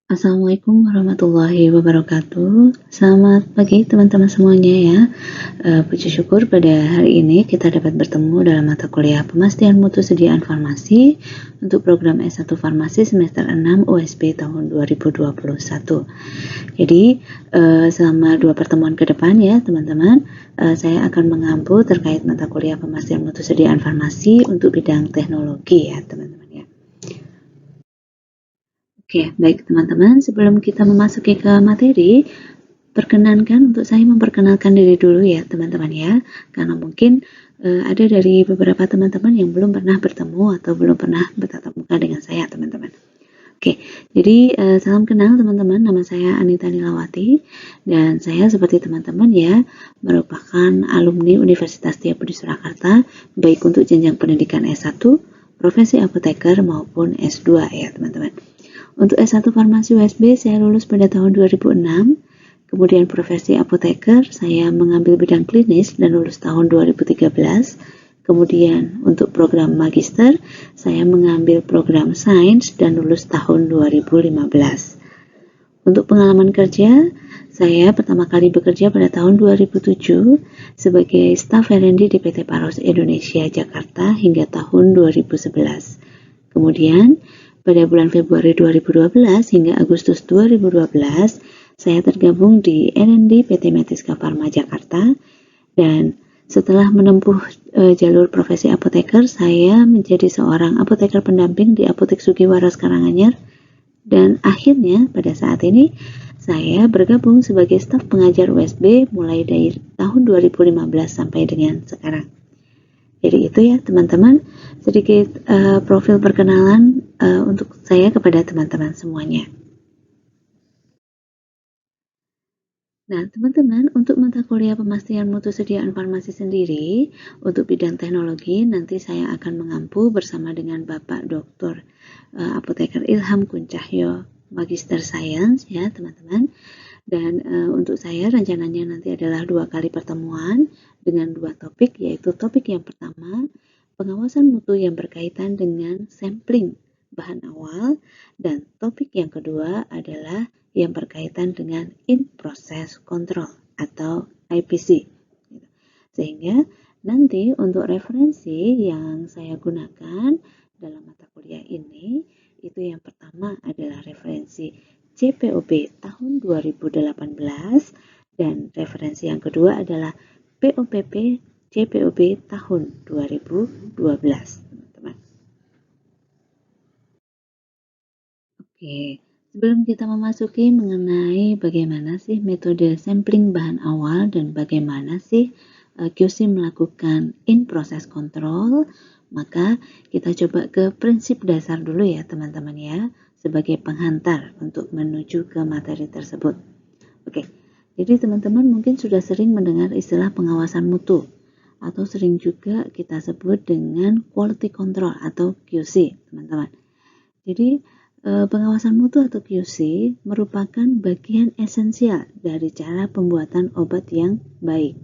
Assalamualaikum warahmatullahi wabarakatuh. Selamat pagi teman-teman semuanya ya. Puji syukur pada hari ini kita dapat bertemu dalam mata kuliah Pemastian Mutu Sediaan Farmasi untuk program S1 Farmasi semester 6 USP tahun 2021. Jadi selama 2 pertemuan ke depan ya teman-teman, saya akan mengampu terkait mata kuliah Pemastian Mutu Sediaan Farmasi untuk bidang teknologi ya teman-teman ya. Oke, baik teman-teman, sebelum kita memasuki ke materi, perkenankan untuk saya memperkenalkan diri dulu ya teman-teman ya, karena mungkin ada dari beberapa teman-teman yang belum pernah bertemu atau belum pernah bertatap muka dengan saya teman-teman. Oke, jadi salam kenal teman-teman, nama saya Anita Nilawati dan saya seperti teman-teman ya merupakan alumni Universitas Triabudi Surakarta baik untuk jenjang pendidikan S1, profesi apoteker maupun S2 ya teman-teman. Untuk S1 Farmasi USB saya lulus pada tahun 2006, kemudian profesi apoteker saya mengambil bidang klinis dan lulus tahun 2013. Kemudian untuk program magister saya mengambil program sains dan lulus tahun 2015. Untuk pengalaman kerja, saya pertama kali bekerja pada tahun 2007 sebagai staf R&D di PT Paros Indonesia Jakarta hingga tahun 2011. Kemudian pada bulan Februari 2012 hingga Agustus 2012, saya tergabung di R&D PT Metiska Pharma Jakarta dan setelah menempuh jalur profesi apoteker, saya menjadi seorang apoteker pendamping di Apotek Sugiwaras Karanganyar dan akhirnya pada saat ini saya bergabung sebagai staf pengajar USB mulai dari tahun 2015 sampai dengan sekarang. Jadi itu ya teman-teman, sedikit profil perkenalan untuk saya kepada teman-teman semuanya. Nah teman-teman, untuk mata kuliah Pemastian Mutu Sediaan Farmasi sendiri, untuk bidang teknologi nanti saya akan mengampu bersama dengan Bapak Dr. Apoteker Ilham Kuncahyo, Magister Sains ya teman-teman. Dan untuk saya rencananya nanti adalah 2 kali pertemuan dengan 2 topik, yaitu topik yang pertama, pengawasan mutu yang berkaitan dengan sampling bahan awal, dan topik yang kedua adalah yang berkaitan dengan in-process control atau IPC. Sehingga nanti untuk referensi yang saya gunakan dalam mata kuliah ini, itu yang pertama adalah referensi CPOP tahun 2018 dan referensi yang kedua adalah POPP CPOP tahun 2012, teman-teman. Oke, sebelum kita memasuki mengenai bagaimana sih metode sampling bahan awal dan bagaimana sih QC melakukan in-process control, maka kita coba ke prinsip dasar dulu ya teman-teman ya, sebagai penghantar untuk menuju ke materi tersebut. Oke, jadi teman-teman mungkin sudah sering mendengar istilah pengawasan mutu atau sering juga kita sebut dengan quality control atau QC, teman-teman. Jadi pengawasan mutu atau QC merupakan bagian esensial dari cara pembuatan obat yang baik.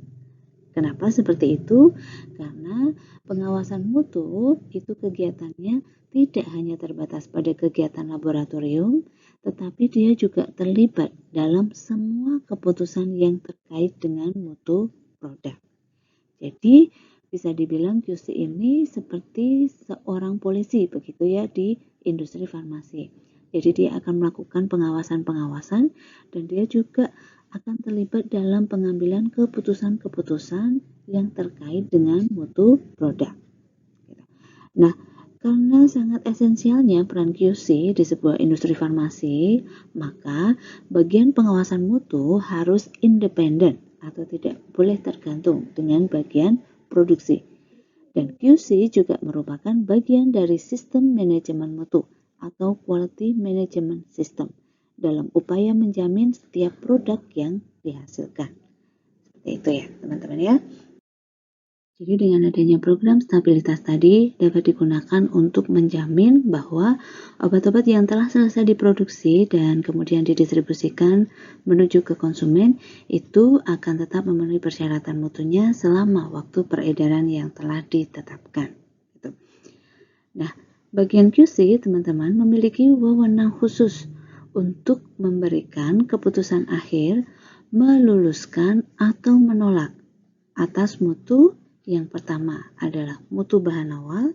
Kenapa seperti itu? Karena pengawasan mutu itu kegiatannya tidak hanya terbatas pada kegiatan laboratorium, tetapi dia juga terlibat dalam semua keputusan yang terkait dengan mutu produk. Jadi bisa dibilang QC ini seperti seorang polisi begitu ya di industri farmasi. Jadi dia akan melakukan pengawasan-pengawasan dan dia juga akan terlibat dalam pengambilan keputusan-keputusan yang terkait dengan mutu produk. Nah, karena sangat esensialnya peran QC di sebuah industri farmasi, maka bagian pengawasan mutu harus independen atau tidak boleh tergantung dengan bagian produksi. Dan QC juga merupakan bagian dari sistem manajemen mutu atau quality management system dalam upaya menjamin setiap produk yang dihasilkan. Seperti itu ya teman-teman ya. Jadi dengan adanya program stabilitas tadi dapat digunakan untuk menjamin bahwa obat-obat yang telah selesai diproduksi dan kemudian didistribusikan menuju ke konsumen itu akan tetap memenuhi persyaratan mutunya selama waktu peredaran yang telah ditetapkan. Nah, bagian QC teman-teman memiliki wewenang khusus untuk memberikan keputusan akhir meluluskan atau menolak atas mutu. Yang pertama adalah mutu bahan awal,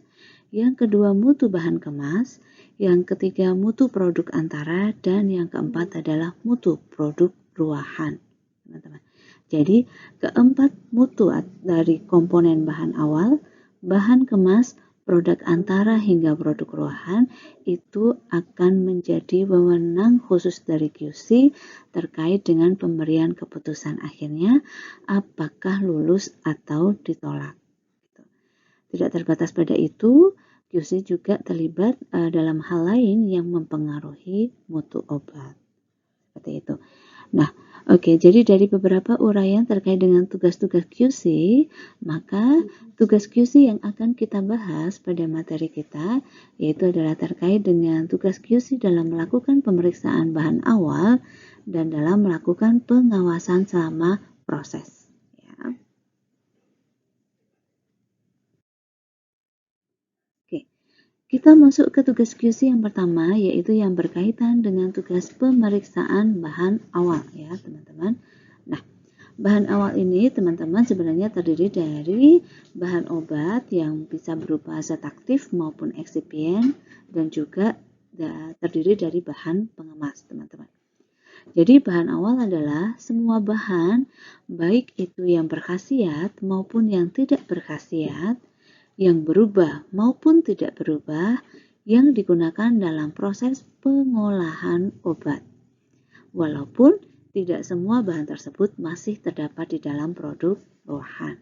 yang kedua mutu bahan kemas, yang ketiga mutu produk antara, dan yang keempat adalah mutu produk ruahan. Teman-teman. Jadi keempat mutu dari komponen bahan awal, bahan kemas, produk antara hingga produk ruahan itu akan menjadi wewenang khusus dari QC terkait dengan pemberian keputusan akhirnya apakah lulus atau ditolak. Tidak terbatas pada itu, QC juga terlibat dalam hal lain yang mempengaruhi mutu obat. Seperti itu. Nah, oke, jadi dari beberapa uraian terkait dengan tugas-tugas QC, maka tugas QC yang akan kita bahas pada materi kita yaitu adalah terkait dengan tugas QC dalam melakukan pemeriksaan bahan awal dan dalam melakukan pengawasan selama proses. Ya. Oke, kita masuk ke tugas QC yang pertama, yaitu yang berkaitan dengan tugas pemeriksaan bahan awal ya teman-teman. Nah, bahan awal ini teman-teman sebenarnya terdiri dari bahan obat yang bisa berupa zat aktif maupun eksipien dan juga terdiri dari bahan pengemas teman-teman. Jadi bahan awal adalah semua bahan baik itu yang berkhasiat maupun yang tidak berkhasiat, yang berubah maupun tidak berubah, yang digunakan dalam proses pengolahan obat. Walaupun tidak semua bahan tersebut masih terdapat di dalam produk ruahan.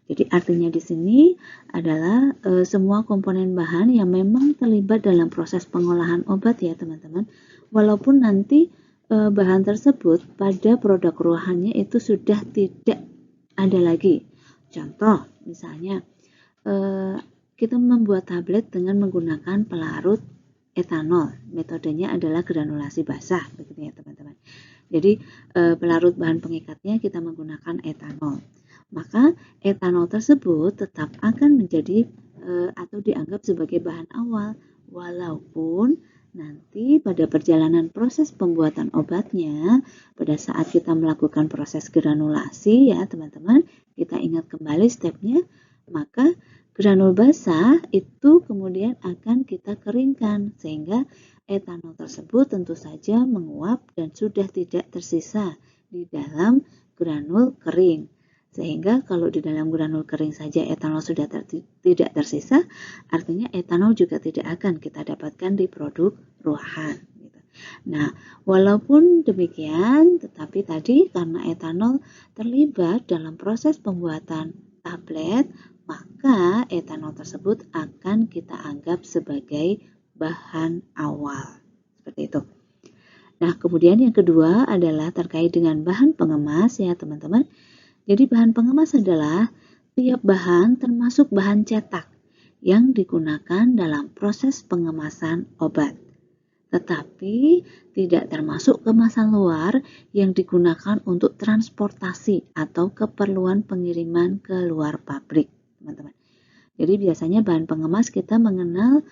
Jadi artinya di sini adalah semua komponen bahan yang memang terlibat dalam proses pengolahan obat ya teman-teman. Walaupun nanti bahan tersebut pada produk ruahannya itu sudah tidak ada lagi. Contoh misalnya kita membuat tablet dengan menggunakan pelarut etanol. Metodenya adalah granulasi basah, begitu ya teman-teman. Jadi pelarut bahan pengikatnya kita menggunakan etanol. Maka etanol tersebut tetap akan menjadi atau dianggap sebagai bahan awal, walaupun nanti pada perjalanan proses pembuatan obatnya, pada saat kita melakukan proses granulasi ya teman-teman, kita ingat kembali stepnya, maka granul basah itu kemudian akan kita keringkan sehingga etanol tersebut tentu saja menguap dan sudah tidak tersisa di dalam granul kering. Sehingga kalau di dalam granul kering saja etanol sudah tidak tersisa, artinya etanol juga tidak akan kita dapatkan di produk ruahan. Nah, walaupun demikian, tetapi tadi karena etanol terlibat dalam proses pembuatan tablet, maka etanol tersebut akan kita anggap sebagai bahan awal. Seperti itu. Nah, kemudian yang kedua adalah terkait dengan bahan pengemas ya teman-teman. Jadi bahan pengemas adalah tiap bahan termasuk bahan cetak yang digunakan dalam proses pengemasan obat. Tetapi tidak termasuk kemasan luar yang digunakan untuk transportasi atau keperluan pengiriman ke luar pabrik, teman-teman. Jadi biasanya bahan pengemas kita mengenal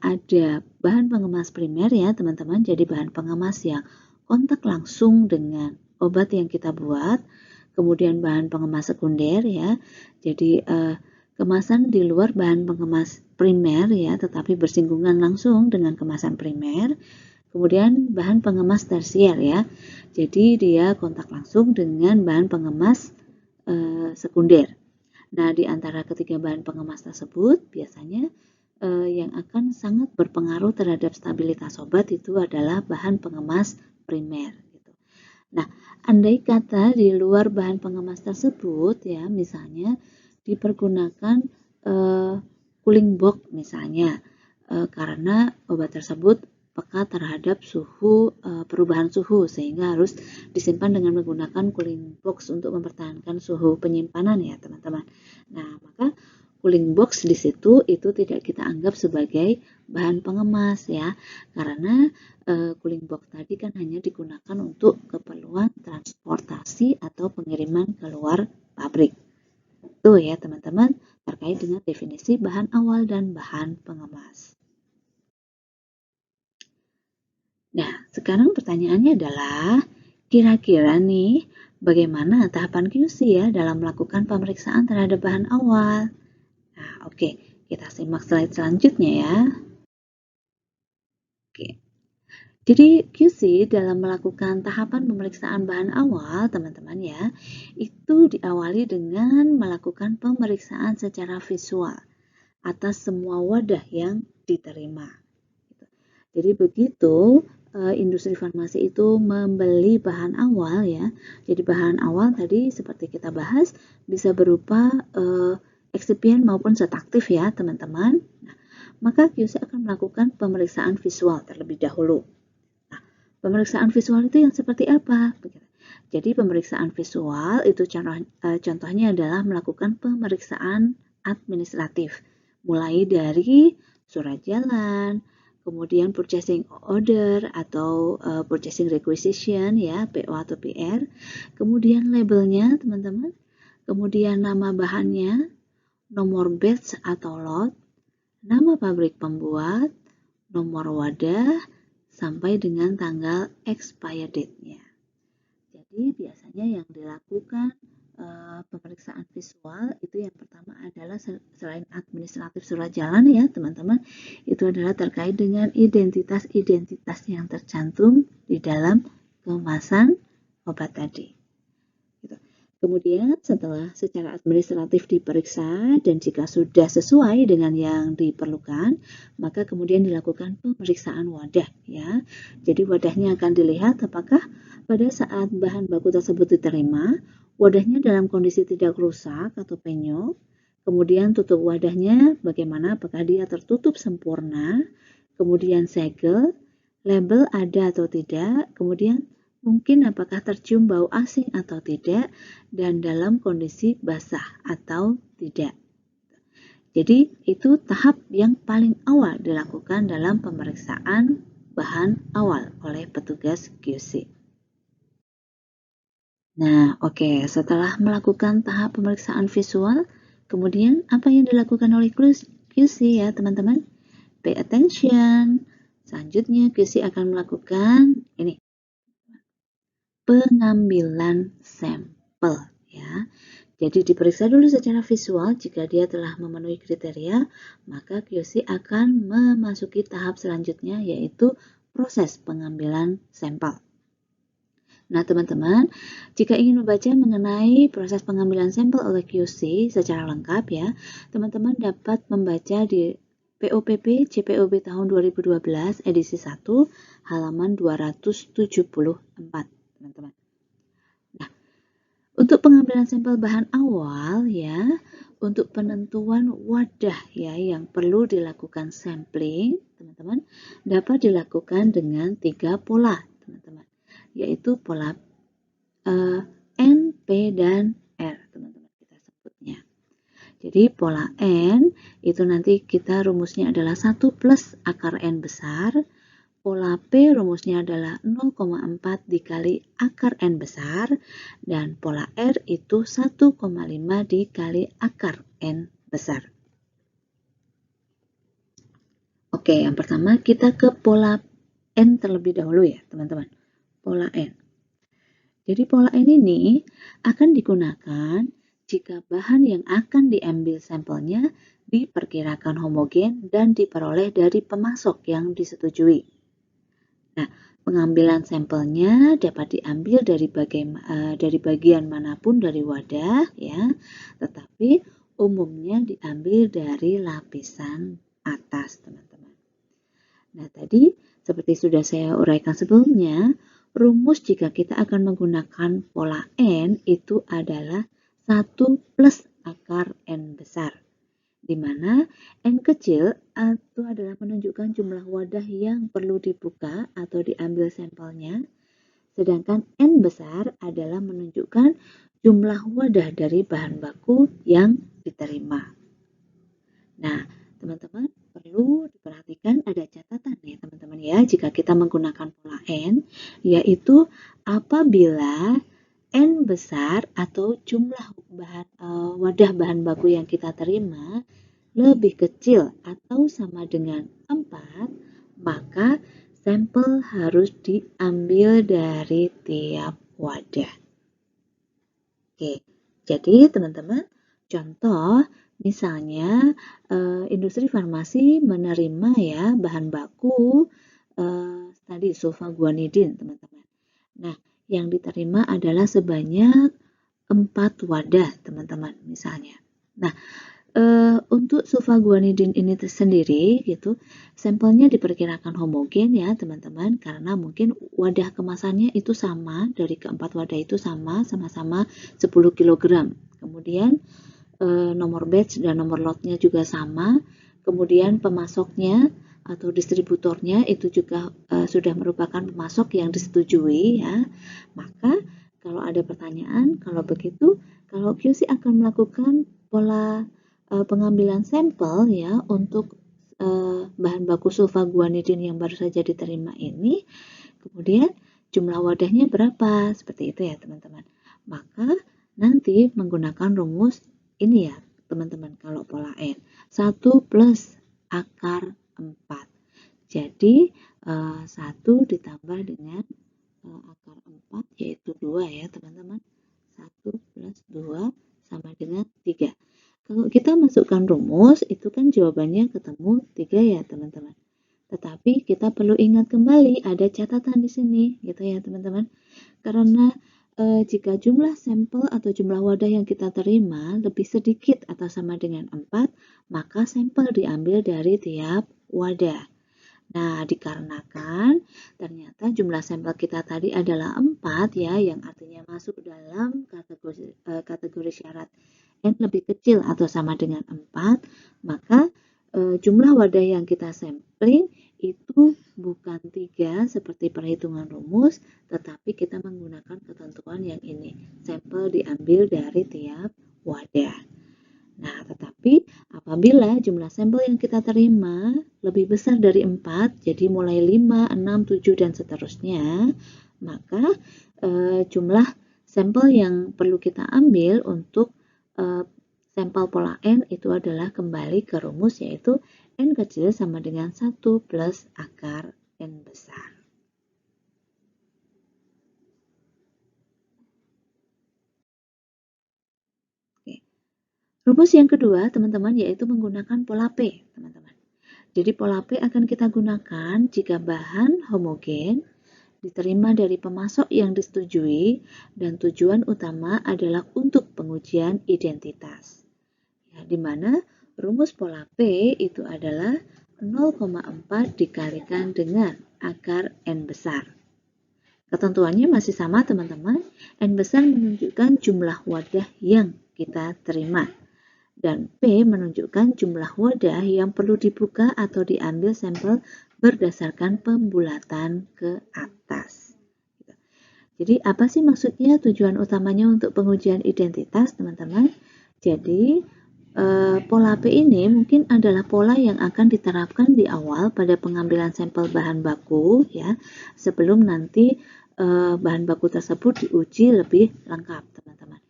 ada bahan pengemas primer ya teman-teman. Jadi bahan pengemas yang kontak langsung dengan obat yang kita buat. Kemudian bahan pengemas sekunder ya. Jadi kemasan di luar bahan pengemas primer ya, tetapi bersinggungan langsung dengan kemasan primer. Kemudian bahan pengemas tersier ya. Jadi dia kontak langsung dengan bahan pengemas sekunder. Nah, di antara ketiga bahan pengemas tersebut biasanya yang akan sangat berpengaruh terhadap stabilitas obat itu adalah bahan pengemas primer. Nah, andai kata di luar bahan pengemas tersebut ya, misalnya dipergunakan cooling box misalnya, karena obat tersebut peka terhadap perubahan suhu sehingga harus disimpan dengan menggunakan cooling box untuk mempertahankan suhu penyimpanan ya teman-teman. Nah, maka cooling box di situ itu tidak kita anggap sebagai bahan pengemas ya, karena cooling box tadi kan hanya digunakan untuk keperluan transportasi atau pengiriman keluar pabrik. Itu ya teman-teman terkait dengan definisi bahan awal dan bahan pengemas. Nah, sekarang pertanyaannya adalah, kira-kira nih, bagaimana tahapan QC ya dalam melakukan pemeriksaan terhadap bahan awal? Nah, oke, kita simak slide selanjutnya ya. Oke. Jadi QC dalam melakukan tahapan pemeriksaan bahan awal, teman-teman ya, itu diawali dengan melakukan pemeriksaan secara visual atas semua wadah yang diterima. Jadi begitu industri farmasi itu membeli bahan awal ya. Jadi bahan awal tadi seperti kita bahas bisa berupa eksipien maupun zat aktif ya, teman-teman. Nah, maka QC akan melakukan pemeriksaan visual terlebih dahulu. Nah, pemeriksaan visual itu yang seperti apa? Jadi pemeriksaan visual itu contohnya adalah melakukan pemeriksaan administratif, mulai dari surat jalan, kemudian purchasing order atau purchasing requisition ya, PO atau PR, kemudian labelnya teman-teman, kemudian nama bahannya, nomor batch atau lot, nama pabrik pembuat, nomor wadah, sampai dengan tanggal expired date-nya. Jadi biasanya yang dilakukan pemeriksaan visual itu yang pertama adalah selain administratif surat jalan ya teman-teman, itu adalah terkait dengan identitas-identitas yang tercantum di dalam kemasan obat tadi. Kemudian setelah secara administratif diperiksa dan jika sudah sesuai dengan yang diperlukan, maka kemudian dilakukan pemeriksaan wadah ya. Jadi wadahnya akan dilihat apakah pada saat bahan baku tersebut diterima, wadahnya dalam kondisi tidak rusak atau penyok. Kemudian tutup wadahnya bagaimana, apakah dia tertutup sempurna, kemudian segel, label ada atau tidak, kemudian mungkin apakah tercium bau asing atau tidak, dan dalam kondisi basah atau tidak. Jadi itu tahap yang paling awal dilakukan dalam pemeriksaan bahan awal oleh petugas QC. Nah, oke, setelah melakukan tahap pemeriksaan visual, kemudian apa yang dilakukan oleh QC ya teman-teman? Pay attention. Selanjutnya QC akan melakukan ini, pengambilan sampel ya. Jadi diperiksa dulu secara visual, jika dia telah memenuhi kriteria, maka QC akan memasuki tahap selanjutnya yaitu proses pengambilan sampel. Nah, teman-teman, jika ingin membaca mengenai proses pengambilan sampel oleh QC secara lengkap ya, teman-teman dapat membaca di POPP CPOB tahun 2012 edisi 1 halaman 274, teman-teman. Nah, untuk pengambilan sampel bahan awal ya, untuk penentuan wadah ya yang perlu dilakukan sampling, teman-teman, dapat dilakukan dengan 3 pola, teman-teman, yaitu pola N, P, dan R, teman-teman kita sebutnya. Jadi pola N itu nanti kita rumusnya adalah 1 plus akar N besar. Pola P rumusnya adalah 0,4 dikali akar N besar. Dan pola R itu 1,5 dikali akar N besar. Oke, yang pertama kita ke pola N terlebih dahulu ya teman-teman. Pola N. Jadi pola N ini akan digunakan jika bahan yang akan diambil sampelnya diperkirakan homogen dan diperoleh dari pemasok yang disetujui. Nah, pengambilan sampelnya dapat diambil dari bagian manapun dari wadah ya, tetapi umumnya diambil dari lapisan atas, teman-teman. Nah, tadi seperti sudah saya uraikan sebelumnya, rumus jika kita akan menggunakan pola N itu adalah 1 plus akar N besar, di mana N kecil itu adalah menunjukkan jumlah wadah yang perlu dibuka atau diambil sampelnya, sedangkan N besar adalah menunjukkan jumlah wadah dari bahan baku yang diterima. Nah, teman-teman perlu diperhatikan ada catatan ya teman-teman ya jika kita menggunakan pola N, yaitu apabila N besar atau jumlah wadah bahan baku yang kita terima lebih kecil atau sama dengan 4, maka sampel harus diambil dari tiap wadah. Oke, jadi teman-teman, contoh misalnya industri farmasi menerima ya bahan baku tadi sulfaguanidin, teman-teman. Nah, yang diterima adalah sebanyak 4 wadah, teman-teman, misalnya. Nah, untuk sulfaguanidin ini sendiri gitu, sampelnya diperkirakan homogen ya teman-teman, karena mungkin wadah kemasannya itu sama, dari keempat wadah itu sama-sama 10 kg. Kemudian nomor batch dan nomor lotnya juga sama. Kemudian pemasoknya atau distributornya itu juga sudah merupakan pemasok yang disetujui ya. Maka kalau ada pertanyaan, kalau begitu, kalau QC akan melakukan pola pengambilan sampel ya untuk bahan baku sulfaguanidin yang baru saja diterima ini, kemudian jumlah wadahnya berapa, seperti itu ya teman-teman. Maka nanti menggunakan rumus ini ya teman-teman, kalau pola N 1 plus akar 4. Jadi 1 ditambah dengan akar 4 yaitu 2 ya teman-teman. 1 plus 2 sama dengan 3. Kalau kita masukkan rumus, itu kan jawabannya ketemu 3 ya teman-teman. Tetapi kita perlu ingat kembali, ada catatan di sini gitu ya teman-teman. Karena jika jumlah sampel atau jumlah wadah yang kita terima lebih sedikit atau sama dengan 4, maka sampel diambil dari tiap wadah. Nah, dikarenakan ternyata jumlah sampel kita tadi adalah 4 ya, yang artinya masuk dalam kategori syarat N lebih kecil atau sama dengan 4, maka jumlah wadah yang kita sampling itu bukan 3 seperti perhitungan rumus, tetapi kita menggunakan ketentuan yang ini. Sampel diambil dari tiap wadah. Nah, tetapi apabila jumlah sampel yang kita terima lebih besar dari 4, jadi mulai 5, 6, 7, dan seterusnya, maka jumlah sampel yang perlu kita ambil untuk sampel pola N itu adalah kembali ke rumus, yaitu N kecil sama dengan 1 plus akar N besar. Oke. Rumus yang kedua, teman-teman, yaitu menggunakan pola P, teman-teman. Jadi pola P akan kita gunakan jika bahan homogen diterima dari pemasok yang disetujui dan tujuan utama adalah untuk pengujian identitas. Ya, di mana rumus pola P itu adalah 0,4 dikalikan dengan akar N besar. Ketentuannya masih sama teman-teman, N besar menunjukkan jumlah wadah yang kita terima. Dan P menunjukkan jumlah wadah yang perlu dibuka atau diambil sampel berdasarkan pembulatan ke atas. Jadi apa sih maksudnya tujuan utamanya untuk pengujian identitas, teman-teman? Jadi pola P ini mungkin adalah pola yang akan diterapkan di awal pada pengambilan sampel bahan baku ya, sebelum nanti bahan baku tersebut diuji lebih lengkap, teman-teman.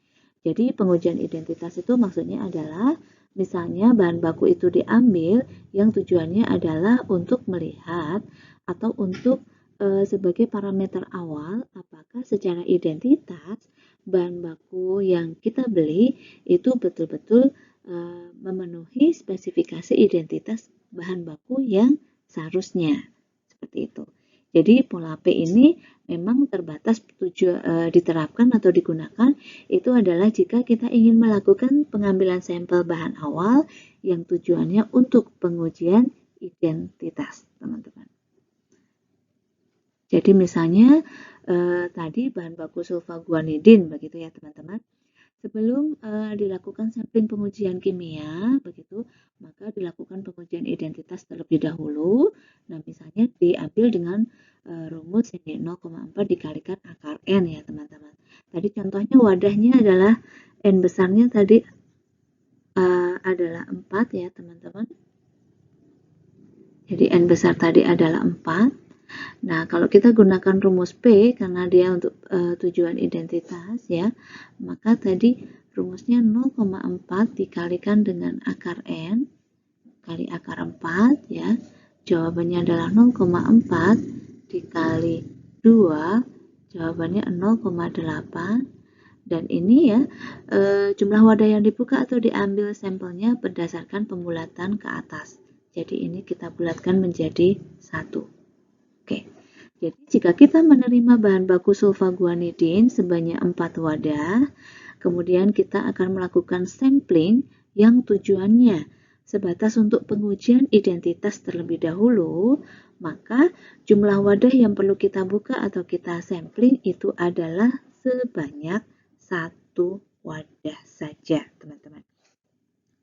Jadi pengujian identitas itu maksudnya adalah misalnya bahan baku itu diambil yang tujuannya adalah untuk melihat atau untuk sebagai parameter awal apakah secara identitas bahan baku yang kita beli itu betul-betul memenuhi spesifikasi identitas bahan baku yang seharusnya. Seperti itu. Jadi pola P ini memang terbatas diterapkan atau digunakan itu adalah jika kita ingin melakukan pengambilan sampel bahan awal yang tujuannya untuk pengujian identitas, teman-teman. Jadi misalnya tadi bahan baku sulfaguanidin begitu ya teman-teman. Sebelum dilakukan sampling pengujian kimia, begitu, maka dilakukan pengujian identitas terlebih dahulu. Nah, misalnya diambil dengan rumus ini 0,4 dikalikan akar N ya, teman-teman. Tadi contohnya wadahnya adalah N besarnya tadi adalah 4 ya, teman-teman. Jadi N besar tadi adalah 4. Nah, kalau kita gunakan rumus P karena dia untuk tujuan identitas ya, maka tadi rumusnya 0,4 dikalikan dengan akar N kali akar 4 ya. Jawabannya adalah 0,4 dikali 2, jawabannya 0,8. Dan ini ya, jumlah wadah yang dibuka atau diambil sampelnya berdasarkan pembulatan ke atas. Jadi ini kita bulatkan menjadi 1. Oke. Jadi jika kita menerima bahan baku sulfaguanidin sebanyak 4 wadah, kemudian kita akan melakukan sampling yang tujuannya sebatas untuk pengujian identitas terlebih dahulu, maka jumlah wadah yang perlu kita buka atau kita sampling itu adalah sebanyak 1 wadah saja, teman-teman.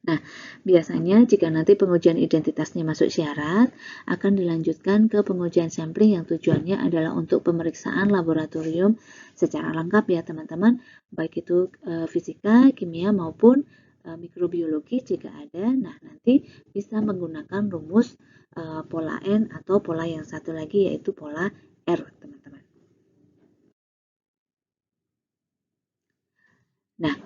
Nah, biasanya jika nanti pengujian identitasnya masuk syarat, akan dilanjutkan ke pengujian sampling yang tujuannya adalah untuk pemeriksaan laboratorium secara lengkap ya teman-teman, baik itu fisika, kimia maupun mikrobiologi jika ada. Nah, nanti bisa menggunakan rumus pola N atau pola yang satu lagi yaitu pola R, teman-teman. Nah,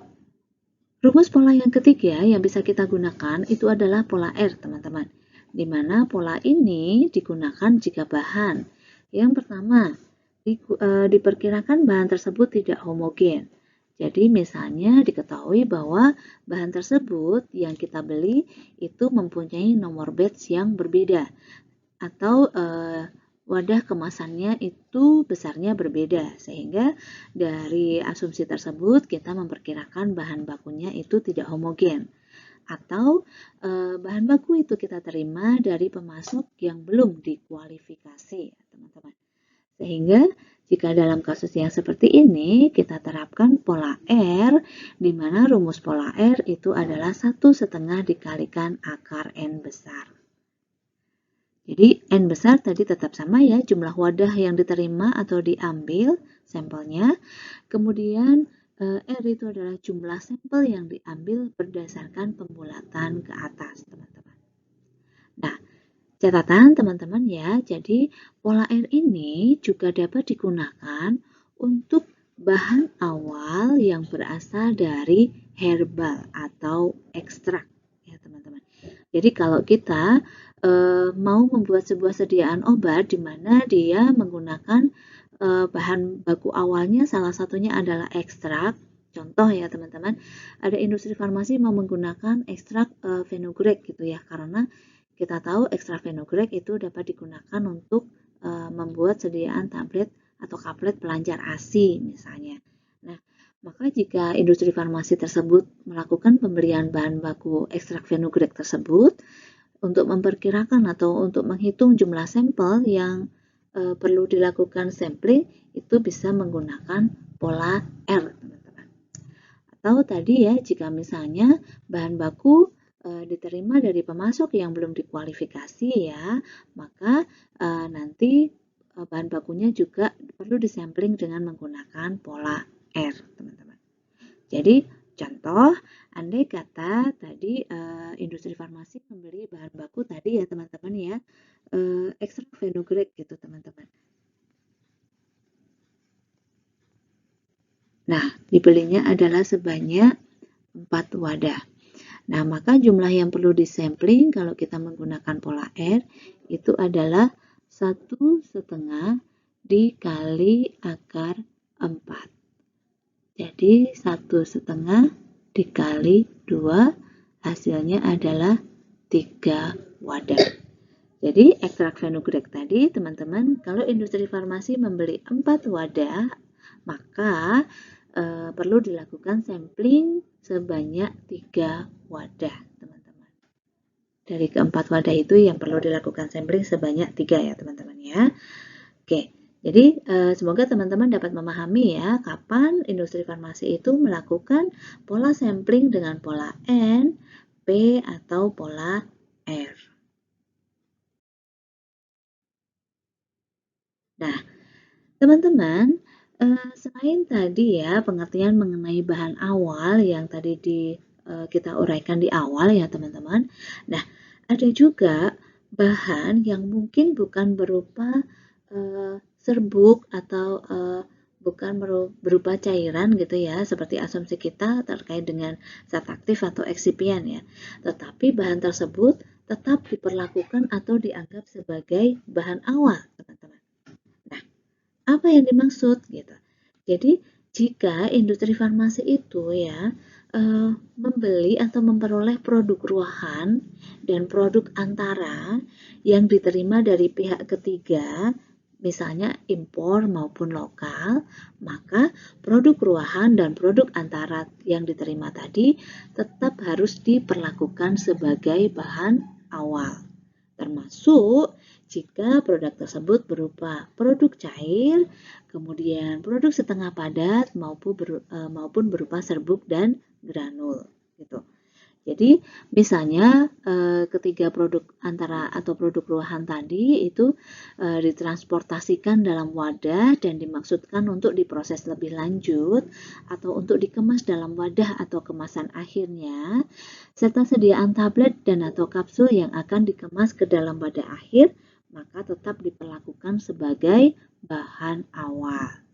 rumus pola yang ketiga yang bisa kita gunakan itu adalah pola R, teman-teman. Di mana pola ini digunakan jika bahan. Yang pertama, diperkirakan bahan tersebut tidak homogen. Jadi misalnya diketahui bahwa bahan tersebut yang kita beli itu mempunyai nomor batch yang berbeda. Atau wadah kemasannya itu besarnya berbeda, sehingga dari asumsi tersebut kita memperkirakan bahan bakunya itu tidak homogen. Atau bahan baku itu kita terima dari pemasok yang belum dikualifikasi, teman-teman. Sehingga jika dalam kasus yang seperti ini, kita terapkan pola R, di mana rumus pola R itu adalah 1,5 dikalikan akar N besar. Jadi N besar tadi tetap sama ya, jumlah wadah yang diterima atau diambil sampelnya. Kemudian R itu adalah jumlah sampel yang diambil berdasarkan pembulatan ke atas, teman-teman. Nah, catatan teman-teman ya, jadi pola R ini juga dapat digunakan untuk bahan awal yang berasal dari herbal atau ekstrak ya teman-teman. Jadi kalau kita mau membuat sebuah sediaan obat di mana dia menggunakan bahan baku awalnya salah satunya adalah ekstrak. Contoh ya teman-teman, ada industri farmasi mau menggunakan ekstrak fenugreek gitu ya, karena kita tahu ekstrak fenugreek itu dapat digunakan untuk membuat sediaan tablet atau kaplet pelancar ASI misalnya. Nah, maka jika industri farmasi tersebut melakukan pembelian bahan baku ekstrak fenugreek tersebut, untuk memperkirakan atau untuk menghitung jumlah sampel yang perlu dilakukan sampling, itu bisa menggunakan pola R, teman-teman. Atau tadi ya, jika misalnya bahan baku diterima dari pemasok yang belum dikualifikasi ya, maka nanti bahan bakunya juga perlu disampling dengan menggunakan pola R, teman-teman. Jadi contoh, andai kata tadi industri farmasi membeli bahan baku tadi ya teman-teman ya, ekstrak fenugreek gitu teman-teman. Nah, dibelinya adalah sebanyak 4 wadah. Nah, maka jumlah yang perlu disampling kalau kita menggunakan pola R itu adalah 1,5 dikali akar 4. Jadi 1,5 dikali 2 hasilnya adalah 3 wadah. Jadi ekstrak fenugreek tadi teman-teman, kalau industri farmasi membeli 4 wadah, maka perlu dilakukan sampling sebanyak 3 wadah, teman-teman. Dari keempat wadah itu yang perlu dilakukan sampling sebanyak 3 ya, teman-teman ya. Oke, jadi semoga teman-teman dapat memahami ya kapan industri farmasi itu melakukan pola sampling dengan pola N, P, atau pola R. Nah, teman-teman, selain tadi ya pengertian mengenai bahan awal yang tadi kita uraikan di awal ya teman-teman. Nah, ada juga bahan yang mungkin bukan berupa serbuk atau bukan berupa cairan gitu ya, seperti asumsi kita terkait dengan zat aktif atau eksipien ya. Tetapi bahan tersebut tetap diperlakukan atau dianggap sebagai bahan awal, teman-teman. Nah, apa yang dimaksud gitu? Jadi, jika industri farmasi itu ya membeli atau memperoleh produk ruahan dan produk antara yang diterima dari pihak ketiga, misalnya impor maupun lokal, maka produk ruahan dan produk antara yang diterima tadi tetap harus diperlakukan sebagai bahan awal, termasuk jika produk tersebut berupa produk cair, kemudian produk setengah padat maupun berupa serbuk dan granul gitu. Jadi misalnya ketiga produk antara atau produk ruahan tadi itu ditransportasikan dalam wadah dan dimaksudkan untuk diproses lebih lanjut atau untuk dikemas dalam wadah atau kemasan akhirnya, serta sediaan tablet dan atau kapsul yang akan dikemas ke dalam wadah akhir, maka tetap diperlakukan sebagai bahan awal.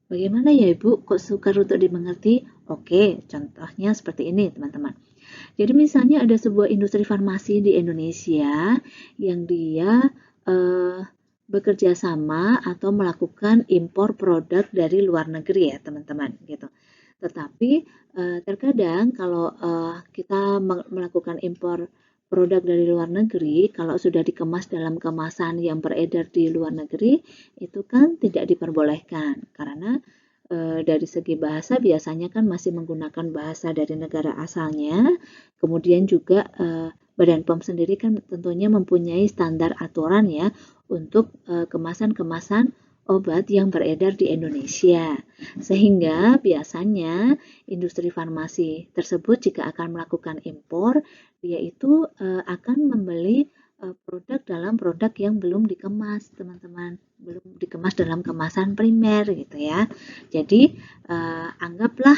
Bagaimana ya Ibu? Kok sukar untuk dimengerti? Oke, contohnya seperti ini teman-teman. Jadi misalnya ada sebuah industri farmasi di Indonesia yang dia bekerja sama atau melakukan impor produk dari luar negeri ya teman-teman gitu. Tetapi terkadang kalau kita melakukan impor produk dari luar negeri, kalau sudah dikemas dalam kemasan yang beredar di luar negeri, itu kan tidak diperbolehkan karena dari segi bahasa biasanya kan masih menggunakan bahasa dari negara asalnya, kemudian juga Badan POM sendiri kan tentunya mempunyai standar aturan ya untuk kemasan-kemasan obat yang beredar di Indonesia. Sehingga biasanya industri farmasi tersebut jika akan melakukan impor, dia itu akan membeli produk dalam produk yang belum dikemas, teman-teman. Belum dikemas dalam kemasan primer gitu ya. Jadi anggaplah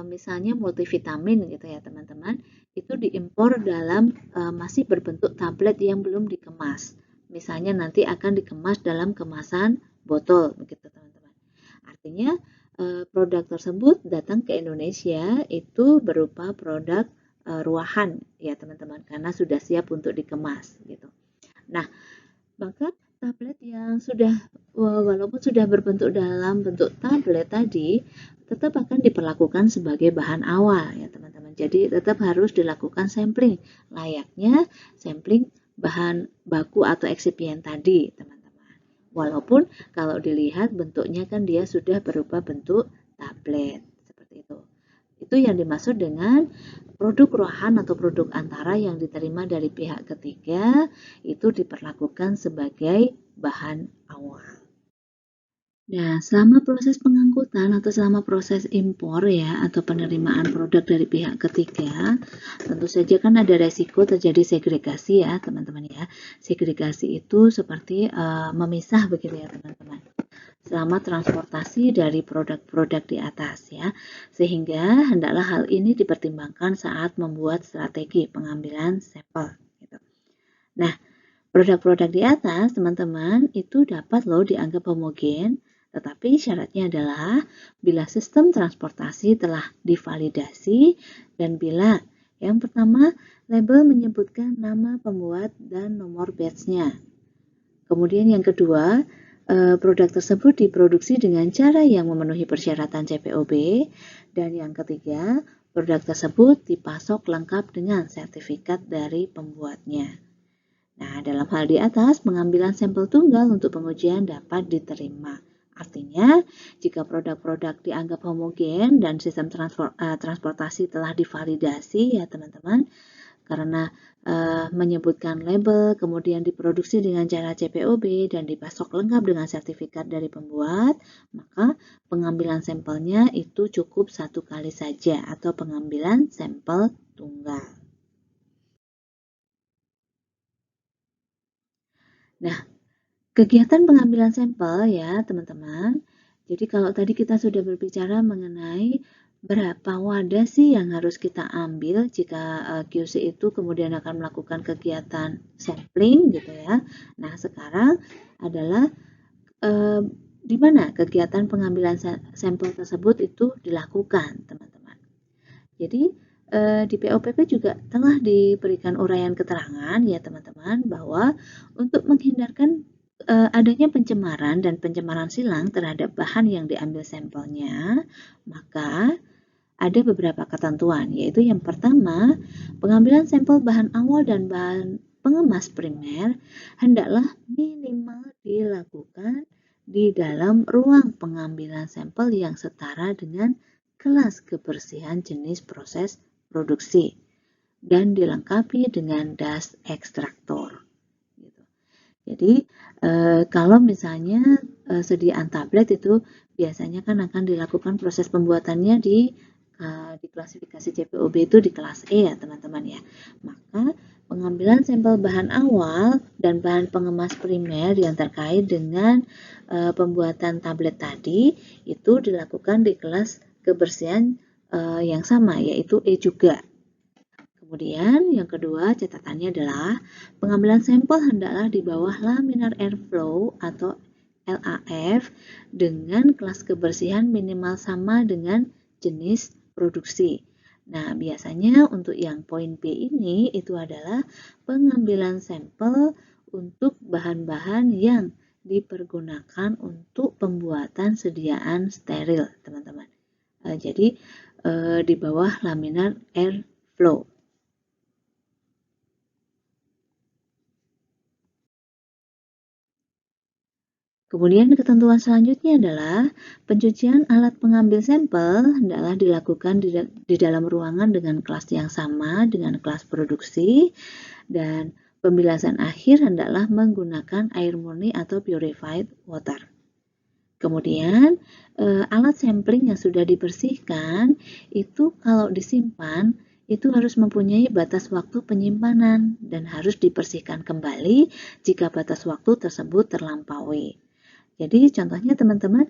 misalnya multivitamin gitu ya, teman-teman. Itu diimpor dalam masih berbentuk tablet yang belum dikemas. Misalnya nanti akan dikemas dalam kemasan botol begitu, teman-teman. Artinya produk tersebut datang ke Indonesia itu berupa produk ruahan ya teman-teman karena sudah siap untuk dikemas gitu. Nah, maka tablet yang sudah walaupun sudah berbentuk dalam bentuk tablet tadi tetap akan diperlakukan sebagai bahan awal ya teman-teman. Jadi tetap harus dilakukan sampling layaknya sampling bahan baku atau eksipien tadi teman-teman. Walaupun kalau dilihat bentuknya kan dia sudah berupa bentuk tablet seperti itu. Itu yang dimaksud dengan produk ruahan atau produk antara yang diterima dari pihak ketiga itu diperlakukan sebagai bahan awal. Nah, selama proses pengangkutan atau selama proses impor ya atau penerimaan produk dari pihak ketiga, tentu saja kan ada resiko terjadi segregasi ya teman-teman ya. Segregasi itu seperti memisah begitu ya teman-teman. Selama transportasi dari produk-produk di atas ya. Sehingga hendaklah hal ini dipertimbangkan saat membuat strategi pengambilan sampel gitu. Nah, produk-produk di atas teman-teman itu dapat loh dianggap homogen, tetapi syaratnya adalah bila sistem transportasi telah divalidasi dan bila yang pertama label menyebutkan nama pembuat dan nomor batch-nya. Kemudian yang kedua, produk tersebut diproduksi dengan cara yang memenuhi persyaratan CPOB. Dan yang ketiga, produk tersebut dipasok lengkap dengan sertifikat dari pembuatnya. Nah, dalam hal di atas, pengambilan sampel tunggal untuk pengujian dapat diterima. Artinya, jika produk-produk dianggap homogen dan sistem transportasi telah divalidasi ya teman-teman, karena menyebutkan label, kemudian diproduksi dengan cara CPOB dan dipasok lengkap dengan sertifikat dari pembuat, maka pengambilan sampelnya itu cukup satu kali saja atau pengambilan sampel tunggal. Nah, kegiatan pengambilan sampel ya teman-teman, jadi kalau tadi kita sudah berbicara mengenai berapa wadah sih yang harus kita ambil jika QC itu kemudian akan melakukan kegiatan sampling gitu ya. Nah, sekarang adalah di mana kegiatan pengambilan sampel tersebut itu dilakukan, teman-teman. Jadi di POPP juga telah diberikan uraian keterangan ya teman-teman bahwa untuk menghindarkan adanya pencemaran dan pencemaran silang terhadap bahan yang diambil sampelnya, maka ada beberapa ketentuan, yaitu yang pertama, pengambilan sampel bahan awal dan bahan pengemas primer hendaklah minimal dilakukan di dalam ruang pengambilan sampel yang setara dengan kelas kebersihan jenis proses produksi dan dilengkapi dengan dust extractor. Jadi kalau misalnya sediaan tablet itu biasanya kan akan dilakukan proses pembuatannya di klasifikasi CPOB itu di kelas E ya teman-teman ya. Maka pengambilan sampel bahan awal dan bahan pengemas primer yang terkait dengan pembuatan tablet tadi itu dilakukan di kelas kebersihan yang sama yaitu E juga. Kemudian yang kedua catatannya adalah pengambilan sampel hendaklah di bawah laminar airflow atau LAF dengan kelas kebersihan minimal sama dengan jenis produksi. Nah, biasanya untuk yang poin B ini itu adalah pengambilan sampel untuk bahan-bahan yang dipergunakan untuk pembuatan sediaan steril, teman-teman. Jadi di bawah laminar airflow. Kemudian ketentuan selanjutnya adalah pencucian alat pengambil sampel hendaklah dilakukan di dalam ruangan dengan kelas yang sama dengan kelas produksi dan pembilasan akhir hendaklah menggunakan air murni atau purified water. Kemudian alat sampling yang sudah dibersihkan itu kalau disimpan itu harus mempunyai batas waktu penyimpanan dan harus dibersihkan kembali jika batas waktu tersebut terlampaui. Jadi contohnya teman-teman,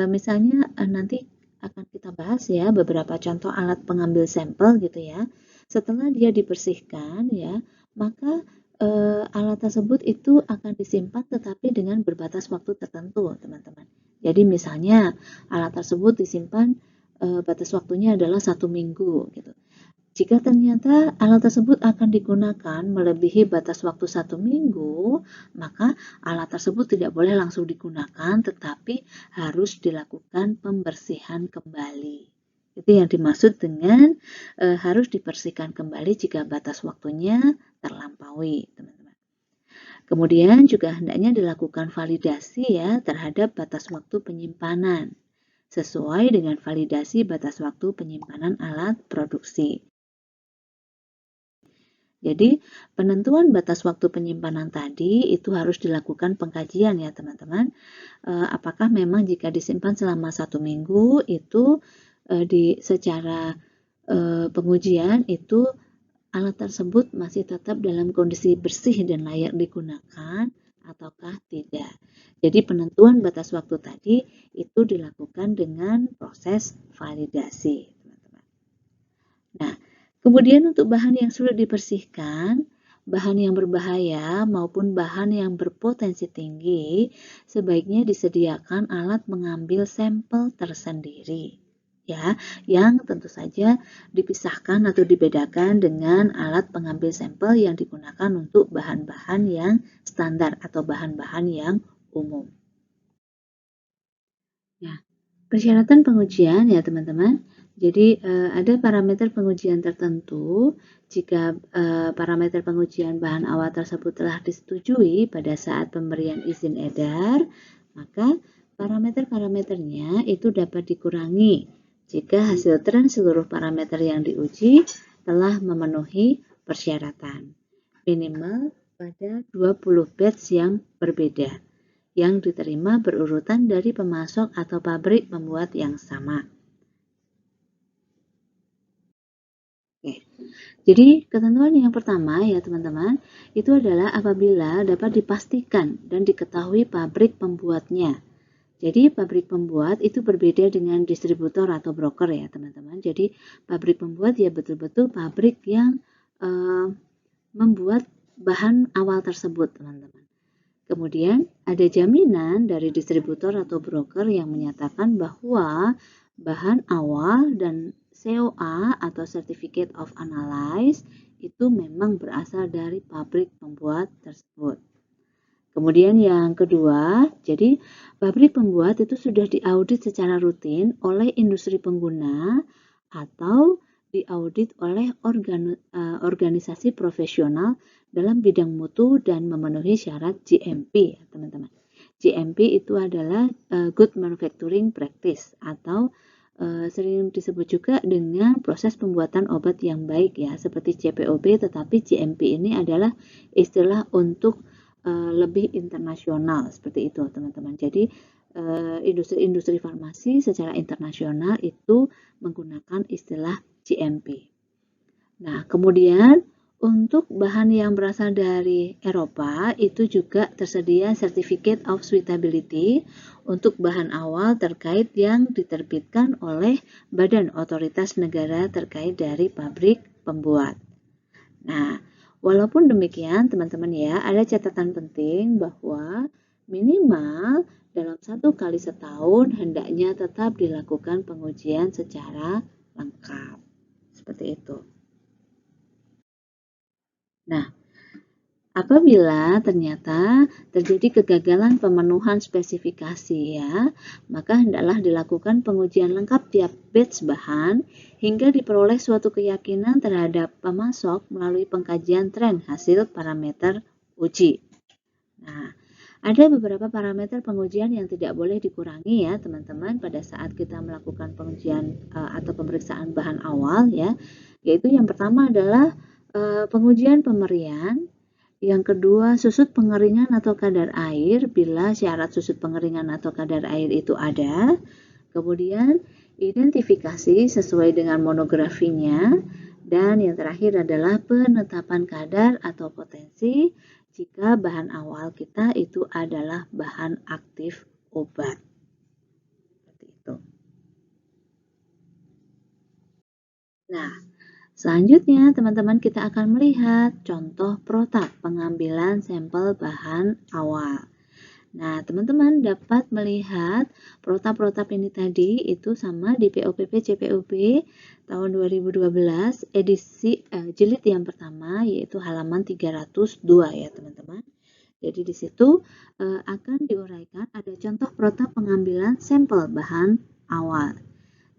misalnya nanti akan kita bahas ya beberapa contoh alat pengambil sampel gitu ya. Setelah dia dibersihkan ya, maka alat tersebut itu akan disimpan tetapi dengan berbatas waktu tertentu teman-teman. Jadi misalnya alat tersebut disimpan batas waktunya adalah 1 minggu gitu. Jika ternyata alat tersebut akan digunakan melebihi batas waktu 1 minggu, maka alat tersebut tidak boleh langsung digunakan, tetapi harus dilakukan pembersihan kembali. Itu yang dimaksud dengan harus dibersihkan kembali jika batas waktunya terlampaui, teman-teman. Kemudian juga hendaknya dilakukan validasi ya terhadap batas waktu penyimpanan, sesuai dengan validasi batas waktu penyimpanan alat produksi. Jadi penentuan batas waktu penyimpanan tadi itu harus dilakukan pengkajian ya teman-teman. Apakah memang jika disimpan selama 1 minggu itu secara pengujian itu alat tersebut masih tetap dalam kondisi bersih dan layak digunakan ataukah tidak. Jadi penentuan batas waktu tadi itu dilakukan dengan proses validasi teman-teman. Nah, kemudian untuk bahan yang sulit dibersihkan, bahan yang berbahaya maupun bahan yang berpotensi tinggi, sebaiknya disediakan alat mengambil sampel tersendiri. Ya, yang tentu saja dipisahkan atau dibedakan dengan alat pengambil sampel yang digunakan untuk bahan-bahan yang standar atau bahan-bahan yang umum. Nah, persyaratan pengujian ya teman-teman. Jadi ada parameter pengujian tertentu. Jika parameter pengujian bahan awal tersebut telah disetujui pada saat pemberian izin edar, maka parameter-parameternya itu dapat dikurangi jika hasil tren seluruh parameter yang diuji telah memenuhi persyaratan. Minimal pada 20 batch yang berbeda yang diterima berurutan dari pemasok atau pabrik pembuat yang sama. Oke. Jadi ketentuan yang pertama ya teman-teman, itu adalah apabila dapat dipastikan dan diketahui pabrik pembuatnya. Jadi pabrik pembuat itu berbeda dengan distributor atau broker ya teman-teman. Jadi pabrik pembuat ya betul-betul pabrik yang membuat bahan awal tersebut teman-teman. Kemudian ada jaminan dari distributor atau broker yang menyatakan bahwa bahan awal dan COA atau Certificate of Analysis itu memang berasal dari pabrik pembuat tersebut. Kemudian yang kedua, jadi pabrik pembuat itu sudah diaudit secara rutin oleh industri pengguna atau diaudit oleh organisasi profesional dalam bidang mutu dan memenuhi syarat GMP, teman-teman. GMP itu adalah Good Manufacturing Practice atau sering disebut juga dengan proses pembuatan obat yang baik ya, seperti CPOB, tetapi GMP ini adalah istilah untuk lebih internasional seperti itu, teman-teman. Jadi industri-industri farmasi secara internasional itu menggunakan istilah GMP. Nah, kemudian untuk bahan yang berasal dari Eropa itu juga tersedia Certificate of Suitability untuk bahan awal terkait yang diterbitkan oleh Badan Otoritas Negara terkait dari pabrik pembuat. Nah, walaupun demikian teman-teman ya, ada catatan penting bahwa minimal dalam 1 kali setahun hendaknya tetap dilakukan pengujian secara lengkap. Seperti itu. Nah, apabila ternyata terjadi kegagalan pemenuhan spesifikasi ya, maka hendaklah dilakukan pengujian lengkap tiap batch bahan hingga diperoleh suatu keyakinan terhadap pemasok melalui pengkajian tren hasil parameter uji. Nah, ada beberapa parameter pengujian yang tidak boleh dikurangi ya teman-teman pada saat kita melakukan pengujian atau pemeriksaan bahan awal ya, yaitu yang pertama adalah pengujian pemerian, yang kedua susut pengeringan atau kadar air bila syarat susut pengeringan atau kadar air itu ada, kemudian identifikasi sesuai dengan monografinya, dan yang terakhir adalah penetapan kadar atau potensi jika bahan awal kita itu adalah bahan aktif obat. Seperti itu. Nah, selanjutnya teman-teman kita akan melihat contoh protap pengambilan sampel bahan awal. Nah, teman-teman dapat melihat protap-protap ini tadi itu sama di POPP CPOB tahun 2012 edisi jilid yang pertama yaitu halaman 302 ya teman-teman. Jadi di situ akan diuraikan ada contoh protap pengambilan sampel bahan awal.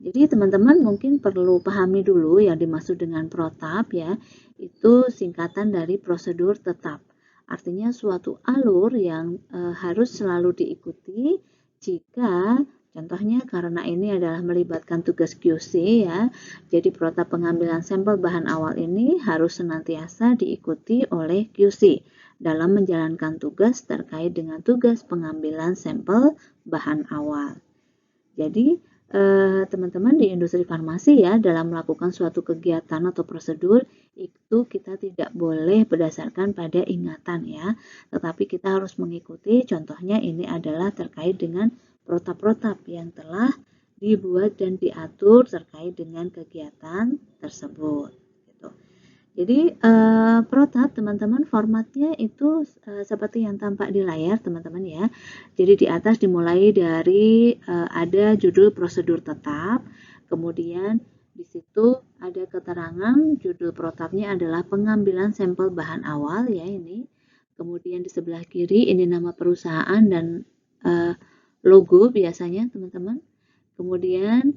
Jadi teman-teman mungkin perlu pahami dulu yang dimaksud dengan protap ya, itu singkatan dari prosedur tetap. Artinya suatu alur yang harus selalu diikuti jika contohnya karena ini adalah melibatkan tugas QC ya. Jadi protap pengambilan sampel bahan awal ini harus senantiasa diikuti oleh QC dalam menjalankan tugas terkait dengan tugas pengambilan sampel bahan awal. Jadi teman-teman di industri farmasi ya dalam melakukan suatu kegiatan atau prosedur itu kita tidak boleh berdasarkan pada ingatan ya, tetapi kita harus mengikuti contohnya ini adalah terkait dengan protap-protap yang telah dibuat dan diatur terkait dengan kegiatan tersebut. Jadi protap teman-teman formatnya itu seperti yang tampak di layar teman-teman ya. Jadi di atas dimulai dari ada judul prosedur tetap, kemudian di situ ada keterangan judul protapnya adalah pengambilan sampel bahan awal ya ini. Kemudian di sebelah kiri ini nama perusahaan dan logo biasanya teman-teman. Kemudian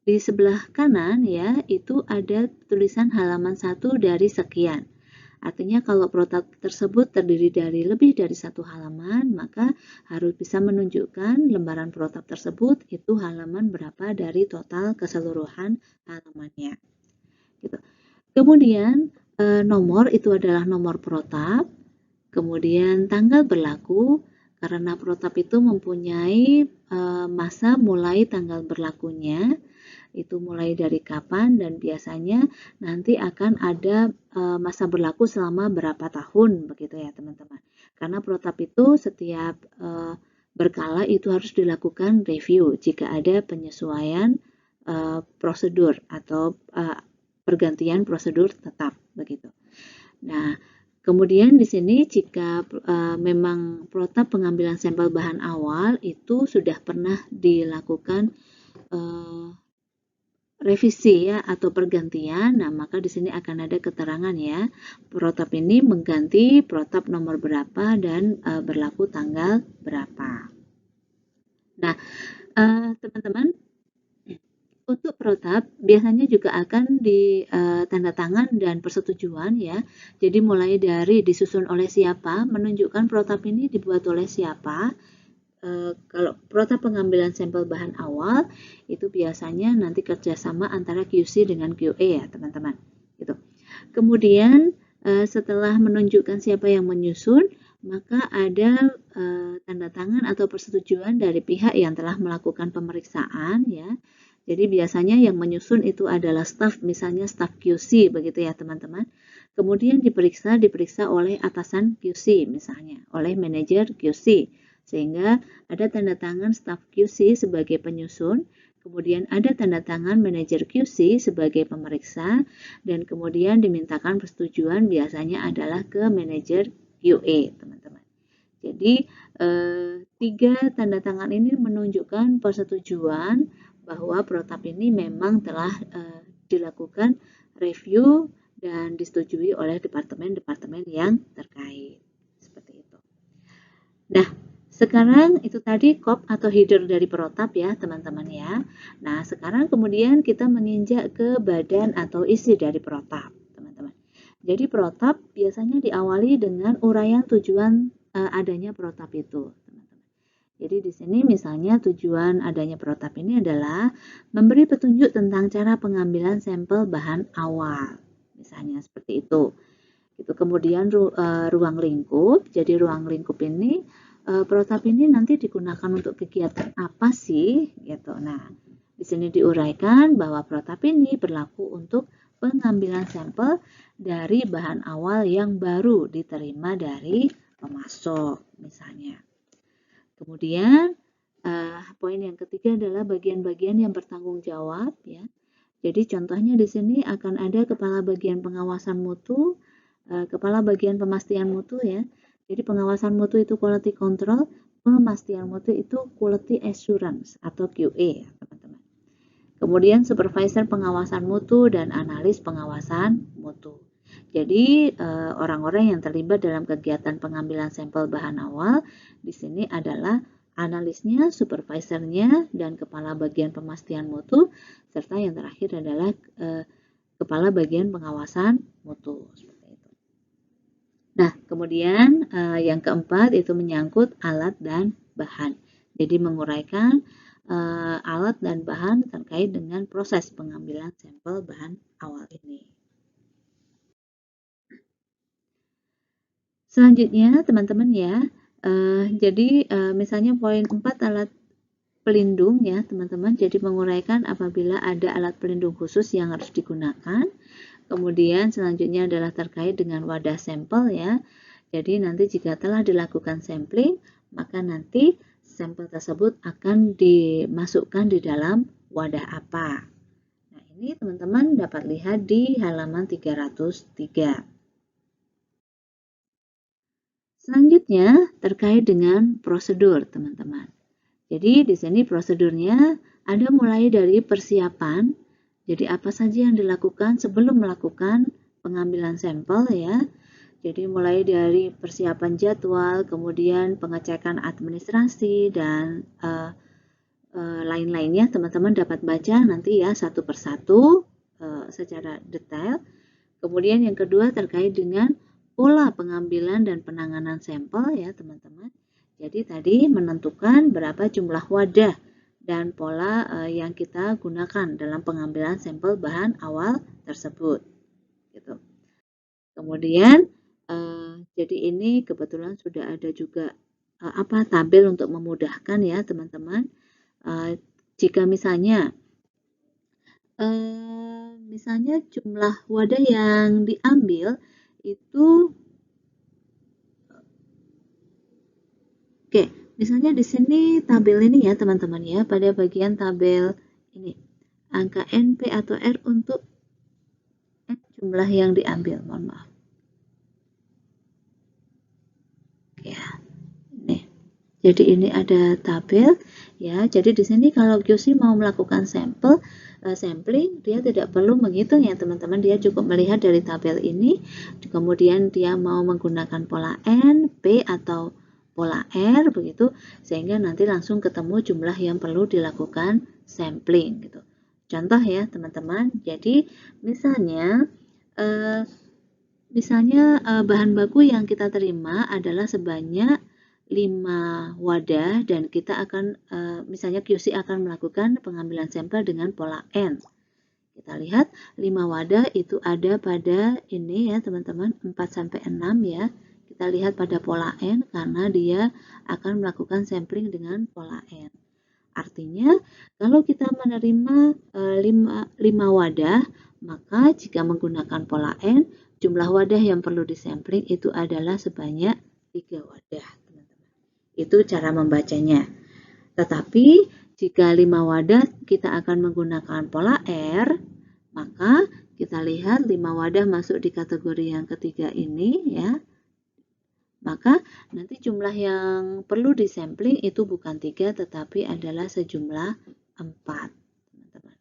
di sebelah kanan ya, itu ada tulisan halaman 1 dari sekian. Artinya kalau protap tersebut terdiri dari lebih dari 1 halaman, maka harus bisa menunjukkan lembaran protap tersebut itu halaman berapa dari total keseluruhan halamannya. Gitu. Kemudian nomor itu adalah nomor protap, kemudian tanggal berlaku, karena protap itu mempunyai masa mulai tanggal berlakunya, itu mulai dari kapan dan biasanya nanti akan ada masa berlaku selama berapa tahun begitu ya teman-teman. Karena protap itu setiap berkala itu harus dilakukan review jika ada penyesuaian prosedur atau pergantian prosedur tetap begitu. Nah, kemudian di sini jika memang protap pengambilan sampel bahan awal itu sudah pernah dilakukan revisi ya atau pergantian, nah maka di sini akan ada keterangan ya, protap ini mengganti protap nomor berapa dan berlaku tanggal berapa. Nah, teman-teman, untuk protap biasanya juga akan ditanda tangan dan persetujuan ya. Jadi mulai dari disusun oleh siapa, menunjukkan protap ini dibuat oleh siapa. Kalau protap pengambilan sampel bahan awal itu biasanya nanti kerjasama antara QC dengan QA ya teman-teman. Gitu. Kemudian setelah menunjukkan siapa yang menyusun, maka ada tanda tangan atau persetujuan dari pihak yang telah melakukan pemeriksaan ya. Jadi biasanya yang menyusun itu adalah staf, misalnya staf QC begitu ya teman-teman. Kemudian diperiksa oleh atasan QC misalnya, oleh manajer QC. Sehingga ada tanda tangan staf QC sebagai penyusun, kemudian ada tanda tangan manajer QC sebagai pemeriksa, dan kemudian dimintakan persetujuan biasanya adalah ke manajer QA, teman-teman. Jadi, 3 tanda tangan ini menunjukkan persetujuan bahwa protap ini memang telah dilakukan review dan disetujui oleh departemen-departemen yang terkait. Seperti itu. Nah, sekarang itu tadi kop atau header dari protap ya teman-teman ya. Nah sekarang kemudian kita menginjak ke badan atau isi dari protap teman-teman. Jadi protap biasanya diawali dengan uraian tujuan adanya protap itu teman-teman. Jadi di sini misalnya tujuan adanya protap ini adalah memberi petunjuk tentang cara pengambilan sampel bahan awal. Misalnya seperti itu. Itu kemudian ruang lingkup. Jadi ruang lingkup ini protap ini nanti digunakan untuk kegiatan apa sih gitu. Nah, di sini diuraikan bahwa protap ini berlaku untuk pengambilan sampel dari bahan awal yang baru diterima dari pemasok misalnya. Kemudian poin yang ketiga adalah bagian-bagian yang bertanggung jawab ya. Jadi contohnya di sini akan ada kepala bagian pengawasan mutu, kepala bagian pemastian mutu ya. Jadi pengawasan mutu itu quality control, pemastian mutu itu quality assurance atau QA ya teman-teman. Kemudian supervisor pengawasan mutu dan analis pengawasan mutu. Jadi orang-orang yang terlibat dalam kegiatan pengambilan sampel bahan awal di sini adalah analisnya, supervisornya, dan kepala bagian pemastian mutu, serta yang terakhir adalah kepala bagian pengawasan mutu. Nah, kemudian yang keempat itu menyangkut alat dan bahan. Jadi menguraikan alat dan bahan terkait dengan proses pengambilan sampel bahan awal ini. Selanjutnya, teman-teman ya, jadi misalnya poin 4 alat pelindung ya, teman-teman. Jadi menguraikan apabila ada alat pelindung khusus yang harus digunakan. Kemudian selanjutnya adalah terkait dengan wadah sampel ya. Jadi nanti jika telah dilakukan sampling, maka nanti sampel tersebut akan dimasukkan di dalam wadah apa. Nah, ini teman-teman dapat lihat di halaman 303. Selanjutnya terkait dengan prosedur, teman-teman. Jadi di sini prosedurnya ada mulai dari persiapan. Jadi apa saja yang dilakukan sebelum melakukan pengambilan sampel ya. Jadi mulai dari persiapan jadwal, kemudian pengecekan administrasi dan lain-lainnya teman-teman dapat baca nanti ya satu persatu secara detail. Kemudian yang kedua terkait dengan pola pengambilan dan penanganan sampel ya teman-teman. Jadi tadi menentukan berapa jumlah wadah dan pola yang kita gunakan dalam pengambilan sampel bahan awal tersebut. Gitu. Kemudian jadi ini kebetulan sudah ada juga tabel untuk memudahkan ya teman-teman. Jika misalnya jumlah wadah yang diambil itu oke, misalnya di sini tabel ini ya teman-teman ya, pada bagian tabel ini angka NP atau R untuk jumlah yang diambil, mohon maaf. Ya, ini. Jadi ini ada tabel ya. Jadi di sini kalau QC mau melakukan sampling, dia tidak perlu menghitung ya teman-teman. Dia cukup melihat dari tabel ini, kemudian dia mau menggunakan pola N, P atau pola R begitu, sehingga nanti langsung ketemu jumlah yang perlu dilakukan sampling gitu. Contoh ya teman-teman. Jadi misalnya bahan baku yang kita terima adalah sebanyak 5 wadah dan kita akan misalnya QC akan melakukan pengambilan sampel dengan pola N. Kita lihat 5 wadah itu ada pada ini ya teman-teman, 4 sampai 6 ya. Kita lihat pada pola N karena dia akan melakukan sampling dengan pola N. Artinya kalau kita menerima 5 wadah, maka jika menggunakan pola N, jumlah wadah yang perlu disampling itu adalah sebanyak 3 wadah. Itu cara membacanya. Tetapi jika 5 wadah kita akan menggunakan pola R, maka kita lihat 5 wadah masuk di kategori yang ketiga ini ya. Maka nanti jumlah yang perlu disampling itu bukan 3 tetapi adalah sejumlah 4. Teman-teman.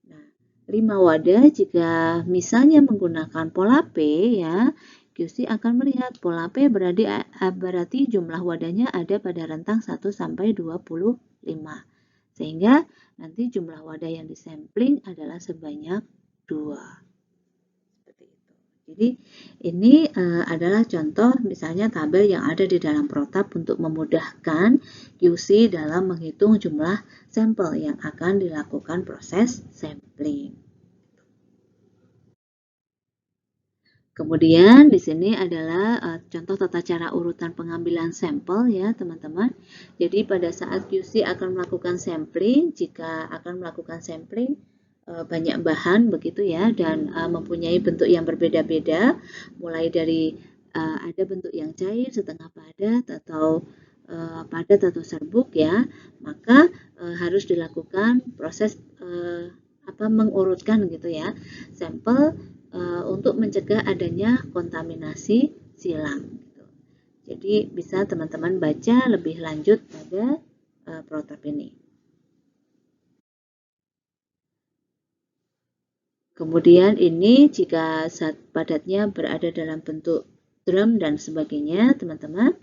Nah, 5 wadah jika misalnya menggunakan pola P ya, QC akan melihat pola P berarti jumlah wadahnya ada pada rentang 1 sampai 25. Sehingga nanti jumlah wadah yang disampling adalah sebanyak 2. Seperti itu. Jadi ini adalah contoh misalnya tabel yang ada di dalam protap untuk memudahkan QC dalam menghitung jumlah sampel yang akan dilakukan proses sampling. Kemudian di sini adalah contoh tata cara urutan pengambilan sampel ya teman-teman. Jadi pada saat QC akan melakukan sampling, jika akan melakukan sampling banyak bahan begitu ya dan mempunyai bentuk yang berbeda-beda, mulai dari ada bentuk yang cair, setengah padat atau padat atau serbuk ya, maka harus dilakukan proses mengurutkan gitu ya sampel untuk mencegah adanya kontaminasi silang. Gitu. Jadi bisa teman-teman baca lebih lanjut pada protap ini. Kemudian ini jika zat padatnya berada dalam bentuk drum dan sebagainya, teman-teman.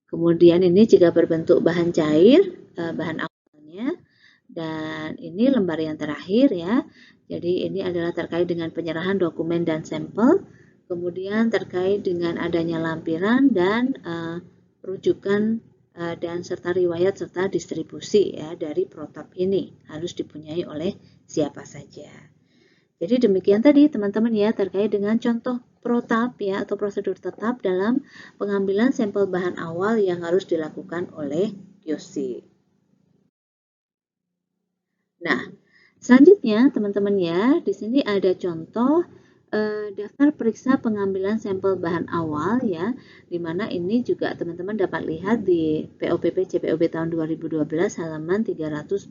Kemudian ini jika berbentuk bahan cair, bahan awalnya. Dan ini lembar yang terakhir ya. Jadi ini adalah terkait dengan penyerahan dokumen dan sampel, kemudian terkait dengan adanya lampiran dan rujukan dan serta riwayat serta distribusi ya dari protap ini harus dipunyai oleh siapa saja. Jadi demikian tadi teman-teman ya terkait dengan contoh protap ya atau prosedur tetap dalam pengambilan sampel bahan awal yang harus dilakukan oleh QC. Nah, selanjutnya teman-teman ya, di sini ada contoh daftar periksa pengambilan sampel bahan awal ya, di mana ini juga teman-teman dapat lihat di POPP CPOB tahun 2012 halaman 312.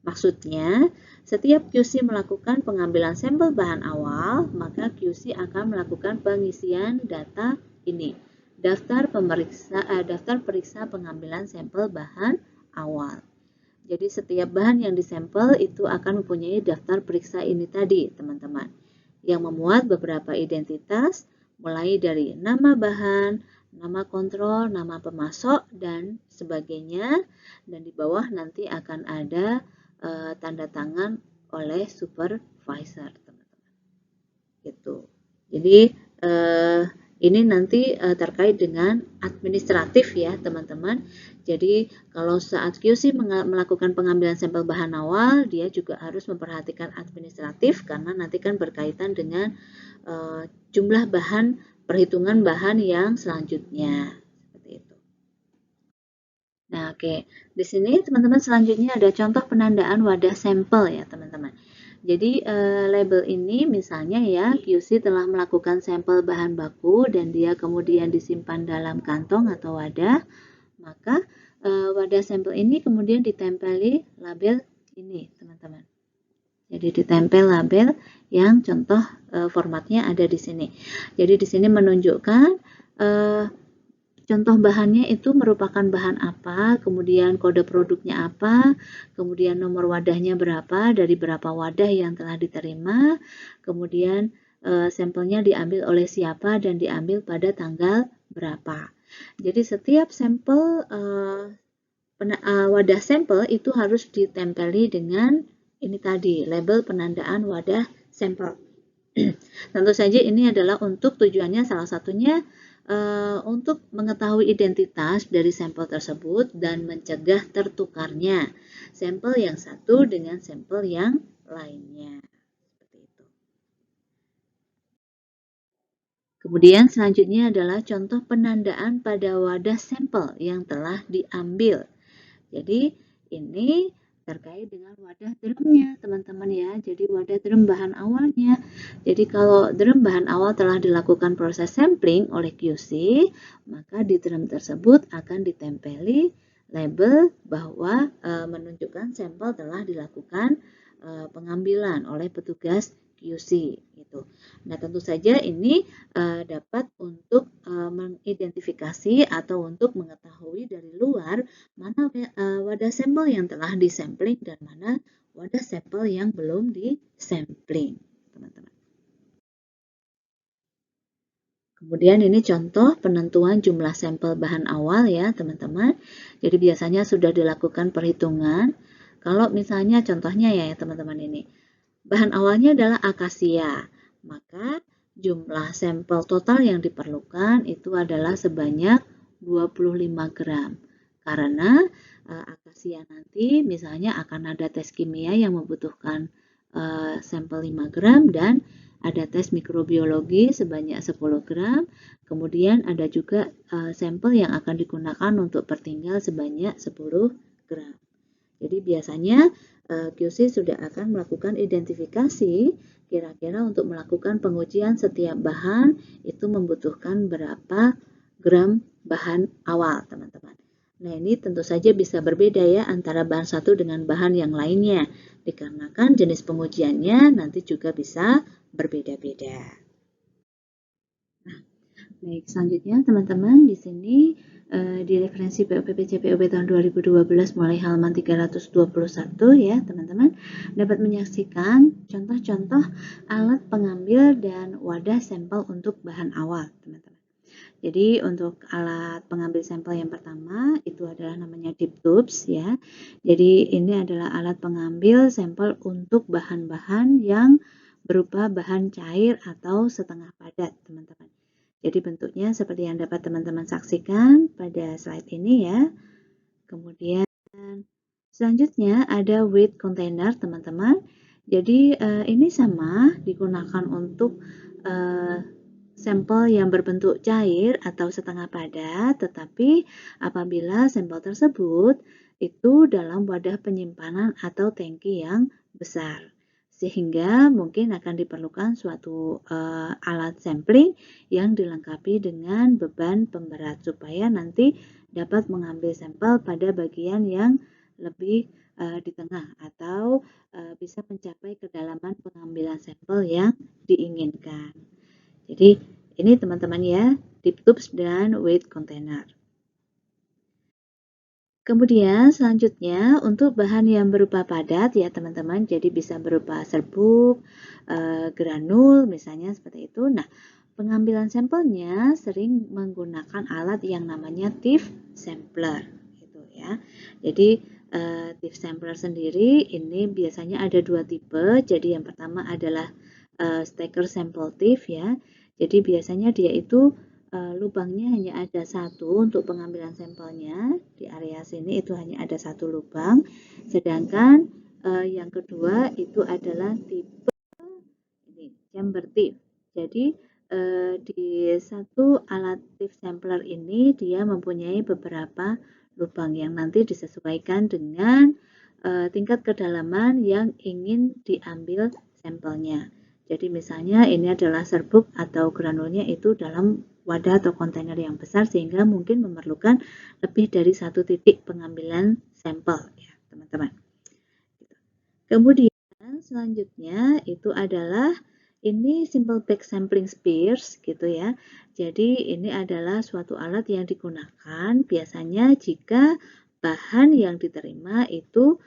Maksudnya, setiap QC melakukan pengambilan sampel bahan awal, maka QC akan melakukan pengisian data ini, daftar periksa pengambilan sampel bahan awal. Jadi setiap bahan yang disampel itu akan mempunyai daftar periksa ini tadi, teman-teman. Yang memuat beberapa identitas, mulai dari nama bahan, nama kontrol, nama pemasok, dan sebagainya. Dan di bawah nanti akan ada tanda tangan oleh supervisor, teman-teman. Gitu. Jadi ini nanti terkait dengan administratif ya teman-teman. Jadi kalau saat QC melakukan pengambilan sampel bahan awal, dia juga harus memperhatikan administratif karena nanti kan berkaitan dengan jumlah bahan, perhitungan bahan yang selanjutnya. Seperti itu. Nah, oke. Di sini teman-teman selanjutnya ada contoh penandaan wadah sampel ya teman-teman. Jadi label ini misalnya ya QC telah melakukan sampel bahan baku dan dia kemudian disimpan dalam kantong atau wadah, maka wadah sampel ini kemudian ditempeli label ini teman-teman. Jadi ditempel label yang contoh formatnya ada di sini. Jadi di sini menunjukkan contoh bahannya itu merupakan bahan apa, kemudian kode produknya apa, kemudian nomor wadahnya berapa, dari berapa wadah yang telah diterima, kemudian sampelnya diambil oleh siapa dan diambil pada tanggal berapa. Jadi setiap sampel wadah sampel itu harus ditempeli dengan ini tadi, label penandaan wadah sampel. Tentu saja ini adalah untuk tujuannya salah satunya untuk mengetahui identitas dari sampel tersebut dan mencegah tertukarnya sampel yang satu dengan sampel yang lainnya. Seperti itu. Kemudian selanjutnya adalah contoh penandaan pada wadah sampel yang telah diambil. Jadi ini terkait dengan wadah drumnya teman-teman ya. Jadi wadah drum bahan awalnya. Jadi kalau drum bahan awal telah dilakukan proses sampling oleh QC, maka di drum tersebut akan ditempeli label bahwa menunjukkan sampel telah dilakukan pengambilan oleh petugas QC gitu. Nah, tentu saja ini dapat untuk mengidentifikasi atau untuk mengetahui dari luar mana wadah sampel yang telah disampling dan mana wadah sampel yang belum disampling, teman-teman. Kemudian ini contoh penentuan jumlah sampel bahan awal ya, teman-teman. Jadi biasanya sudah dilakukan perhitungan. Kalau misalnya contohnya ya, teman-teman ini. Bahan awalnya adalah akasia, maka jumlah sampel total yang diperlukan itu adalah sebanyak 25 gram. Karena akasia nanti misalnya akan ada tes kimia yang membutuhkan sampel 5 gram dan ada tes mikrobiologi sebanyak 10 gram, kemudian ada juga sampel yang akan digunakan untuk pertinggal sebanyak 10 gram. Jadi biasanya QC sudah akan melakukan identifikasi kira-kira untuk melakukan pengujian setiap bahan itu membutuhkan berapa gram bahan awal, teman-teman. Nah, ini tentu saja bisa berbeda ya antara bahan satu dengan bahan yang lainnya, dikarenakan jenis pengujiannya nanti juga bisa berbeda-beda. Nah, baik, selanjutnya teman-teman di sini di referensi POPPC POP tahun 2012 mulai halaman 321 ya teman-teman dapat menyaksikan contoh-contoh alat pengambil dan wadah sampel untuk bahan awal teman-teman. Jadi untuk alat pengambil sampel yang pertama itu adalah namanya dip tubes ya. Jadi ini adalah alat pengambil sampel untuk bahan-bahan yang berupa bahan cair atau setengah padat teman-teman. Jadi bentuknya seperti yang dapat teman-teman saksikan pada slide ini ya. Kemudian selanjutnya ada weight container teman-teman. Jadi ini sama digunakan untuk sampel yang berbentuk cair atau setengah padat, tetapi apabila sampel tersebut itu dalam wadah penyimpanan atau tangki yang besar. Sehingga mungkin akan diperlukan suatu alat sampling yang dilengkapi dengan beban pemberat supaya nanti dapat mengambil sampel pada bagian yang lebih di tengah atau bisa mencapai kedalaman pengambilan sampel yang diinginkan. Jadi ini teman-teman ya, dip tubes dan weight container. Kemudian selanjutnya untuk bahan yang berupa padat ya teman-teman, jadi bisa berupa serbuk, granul misalnya seperti itu. Nah, pengambilan sampelnya sering menggunakan alat yang namanya TIFF sampler gitu ya. Jadi TIFF sampler sendiri ini biasanya ada dua tipe. Jadi yang pertama adalah stacker sample TIFF ya. Jadi biasanya dia itu lubangnya hanya ada satu untuk pengambilan sampelnya. Di area sini itu hanya ada satu lubang. Sedangkan yang kedua itu adalah tipe ini, chamber TIFF. Jadi di satu alat TIFF sampler ini dia mempunyai beberapa lubang yang nanti disesuaikan dengan tingkat kedalaman yang ingin diambil sampelnya. Jadi misalnya ini adalah serbuk atau granulnya itu dalam wadah atau kontainer yang besar sehingga mungkin memerlukan lebih dari satu titik pengambilan sampel ya teman-teman. Kemudian selanjutnya itu adalah Ini simple back sampling spears gitu ya. Jadi ini adalah suatu alat yang digunakan biasanya jika bahan yang diterima itu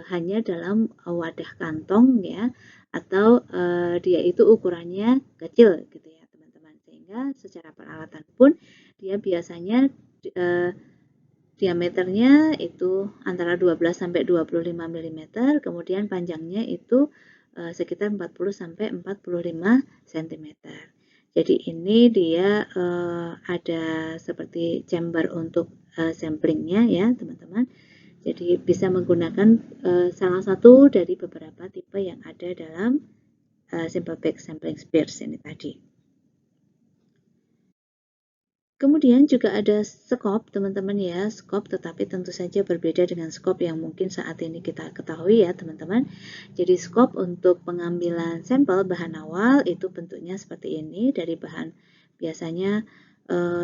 hanya dalam wadah kantong ya, atau dia itu ukurannya kecil gitu ya teman-teman. Sehingga secara peralatan pun dia biasanya diameternya itu antara 12 sampai 25 mm, kemudian panjangnya itu sekitar 40 sampai 45 cm. Jadi ini dia ada seperti chamber untuk samplingnya ya teman-teman. Jadi bisa menggunakan salah satu dari beberapa tipe yang ada dalam simple back sampling spears ini tadi. Kemudian juga ada skop teman-teman ya, skop tetapi tentu saja berbeda dengan skop yang mungkin saat ini kita ketahui ya teman-teman. Jadi skop untuk pengambilan sampel bahan awal itu bentuknya seperti ini, dari bahan biasanya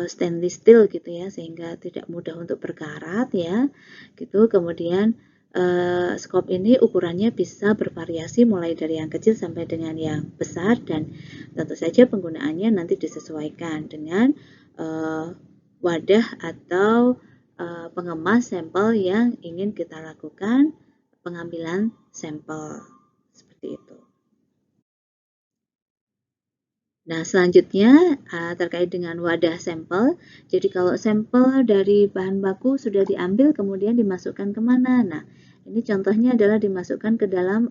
stainless steel gitu ya, sehingga tidak mudah untuk berkarat ya gitu. Kemudian skop ini ukurannya bisa bervariasi mulai dari yang kecil sampai dengan yang besar, dan tentu saja penggunaannya nanti disesuaikan dengan wadah atau pengemas sampel yang ingin kita lakukan pengambilan sampel seperti itu. Nah, selanjutnya terkait dengan wadah sampel. Jadi kalau sampel dari bahan baku sudah diambil kemudian dimasukkan kemana? Nah, ini contohnya adalah dimasukkan ke dalam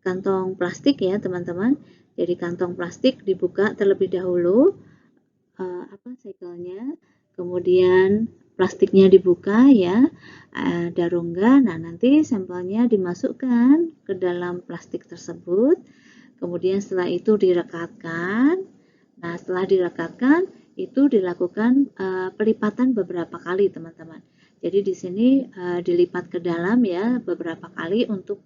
kantong plastik ya teman-teman. Jadi kantong plastik dibuka terlebih dahulu, segelnya, kemudian plastiknya dibuka ya, ada rongga. Nah, nanti sampelnya dimasukkan ke dalam plastik tersebut. Kemudian setelah itu direkatkan. Nah, setelah direkatkan itu dilakukan pelipatan beberapa kali, teman-teman. Jadi di sini dilipat ke dalam ya beberapa kali untuk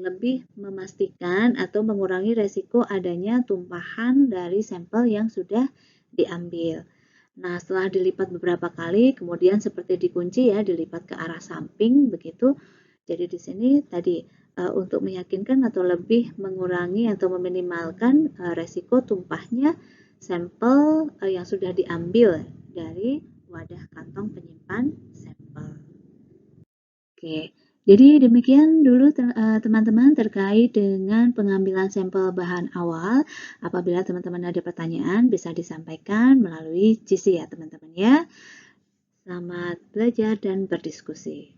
lebih memastikan atau mengurangi resiko adanya tumpahan dari sampel yang sudah diambil. Nah, setelah dilipat beberapa kali, kemudian seperti dikunci ya, dilipat ke arah samping begitu. Jadi di sini tadi untuk meyakinkan atau lebih mengurangi atau meminimalkan resiko tumpahnya sampel yang sudah diambil dari wadah kantong penyimpan sampel. Oke, jadi demikian dulu teman-teman terkait dengan pengambilan sampel bahan awal. Apabila teman-teman ada pertanyaan bisa disampaikan melalui GC ya teman-teman ya. Selamat belajar dan berdiskusi.